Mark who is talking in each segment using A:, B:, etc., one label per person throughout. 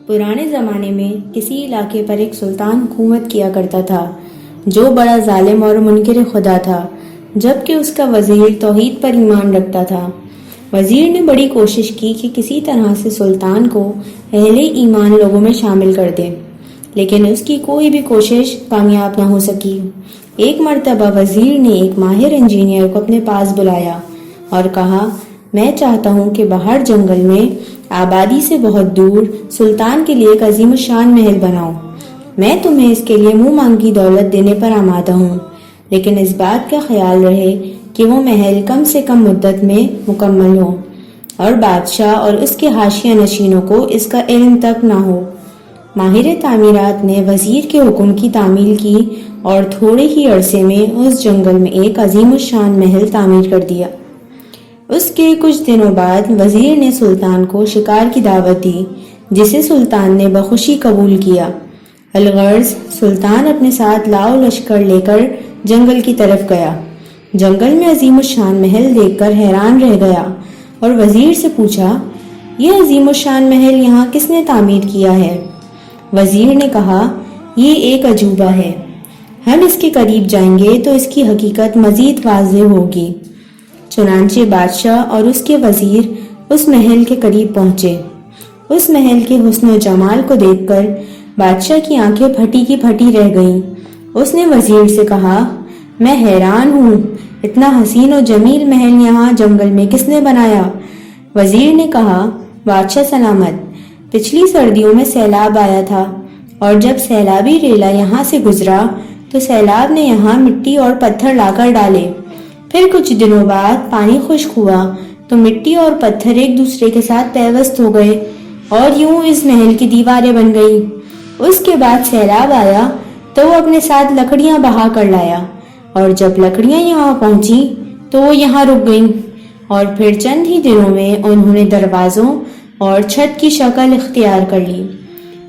A: پرانے زمانے میں کسی علاقے پر ایک سلطان حکومت کیا کرتا تھا جو بڑا ظالم اور منکر خدا تھا، جبکہ اس کا وزیر توحید پر ایمان رکھتا تھا۔ وزیر نے بڑی کوشش کی کہ کسی طرح سے سلطان کو اہل ایمان لوگوں میں شامل کر دے، لیکن اس کی کوئی بھی کوشش کامیاب نہ ہو سکی۔ ایک مرتبہ وزیر نے ایک ماہر انجینئر کو اپنے پاس بلایا اور کہا، میں چاہتا ہوں کہ باہر جنگل میں آبادی سے بہت دور سلطان کے لیے ایک عظیم الشان محل بناؤ۔ میں تمہیں اس کے لیے منہ مانگی دولت دینے پر آمادہ ہوں، لیکن اس بات کا خیال رہے کہ وہ محل کم سے کم مدت میں مکمل ہو اور بادشاہ اور اس کے حاشیہ نشینوں کو اس کا علم تک نہ ہو۔ ماہر تعمیرات نے وزیر کے حکم کی تعمیل کی اور تھوڑے ہی عرصے میں اس جنگل میں ایک عظیم الشان محل تعمیر کر دیا۔ اس کے کچھ دنوں بعد وزیر نے سلطان کو شکار کی دعوت دی، جسے سلطان نے بخوشی قبول کیا۔ الغرض سلطان اپنے ساتھ لاؤ لشکر لے کر جنگل کی طرف گیا۔ جنگل میں عظیم الشان محل دیکھ کر حیران رہ گیا اور وزیر سے پوچھا، یہ عظیم الشان محل یہاں کس نے تعمیر کیا ہے؟ وزیر نے کہا، یہ ایک عجوبہ ہے، ہم اس کے قریب جائیں گے تو اس کی حقیقت مزید واضح ہوگی۔ چنانچہ بادشاہ اور اس کے وزیر اس محل کے قریب پہنچے۔ اس محل کے حسن و جمال کو دیکھ کر بادشاہ کی آنکھیں پھٹی کی پھٹی رہ گئیں۔ اس نے وزیر سے کہا، میں حیران ہوں، اتنا حسین و جمیل محل یہاں جنگل میں کس نے بنایا؟ وزیر نے کہا، بادشاہ سلامت، پچھلی سردیوں میں سیلاب آیا تھا اور جب سیلابی ریلا یہاں سے گزرا تو سیلاب نے یہاں مٹی اور پتھر لا کر ڈالے۔ پھر کچھ دنوں بعد پانی خشک ہوا تو مٹی اور پتھر ایک دوسرے کے ساتھ پیوست ہو گئے اور یوں اس محل کی دیواریں بن گئیں۔ اس کے بعد سیلاب آیا تو وہ اپنے ساتھ لکڑیاں بہا کر لایا، اور جب لکڑیاں یہاں پہنچی تو وہ یہاں رک گئیں، اور پھر چند ہی دنوں میں انہوں نے دروازوں اور چھت کی شکل اختیار کر لی۔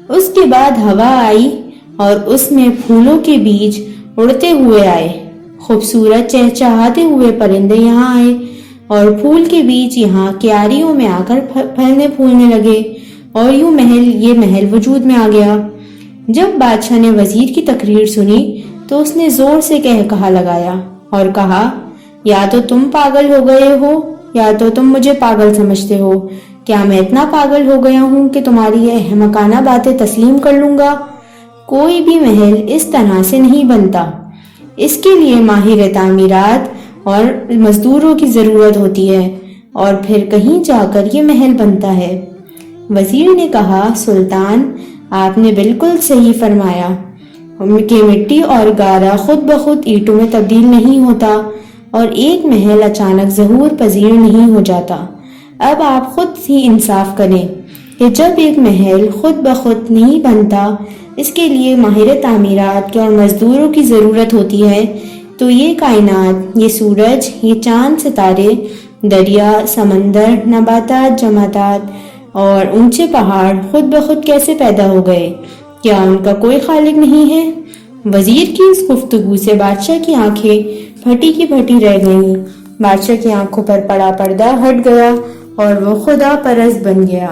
A: اس کے بعد ہوا آئی اور اس میں پھولوں کے بیج اڑتے ہوئے آئے، خوبصورت چہچہاتے ہوئے پرندے یہاں آئے اور پھول کے بیج یہاں کیاریوں میں آ کر پھلنے پھولنے لگے، اور یوں یہ محل وجود میں آ گیا۔ جب بادشاہ نے وزیر کی تقریر سنی تو اس نے زور سے کہا لگایا اور کہا، یا تو تم پاگل ہو گئے ہو یا تو تم مجھے پاگل سمجھتے ہو۔ کیا میں اتنا پاگل ہو گیا ہوں کہ تمہاری یہ احمقانہ باتیں تسلیم کر لوں گا؟ کوئی بھی محل اس طرح سے نہیں بنتا، اس کے لیے ماہر تعمیرات اور مزدوروں کی ضرورت ہوتی ہے، اور پھر کہیں جا کر یہ محل بنتا ہے۔ وزیر نے کہا، سلطان، آپ نے بالکل صحیح فرمایا کہ مٹی اور گارا خود بخود اینٹوں میں تبدیل نہیں ہوتا اور ایک محل اچانک ظہور پذیر نہیں ہو جاتا۔ اب آپ خود ہی انصاف کریں کہ جب ایک محل خود بخود نہیں بنتا، اس کے لیے ماہر تعمیرات کے اور مزدوروں کی ضرورت ہوتی ہے، تو یہ کائنات، یہ سورج، یہ چاند ستارے، دریا، سمندر، نباتات، جمادات اور اونچے پہاڑ خود بخود کیسے پیدا ہو گئے؟ کیا ان کا کوئی خالق نہیں ہے؟ وزیر کی اس گفتگو سے بادشاہ کی آنکھیں پھٹی کی پھٹی رہ گئیں۔ بادشاہ کی آنکھوں پر پڑا پردہ ہٹ گیا اور وہ خدا پرست بن گیا۔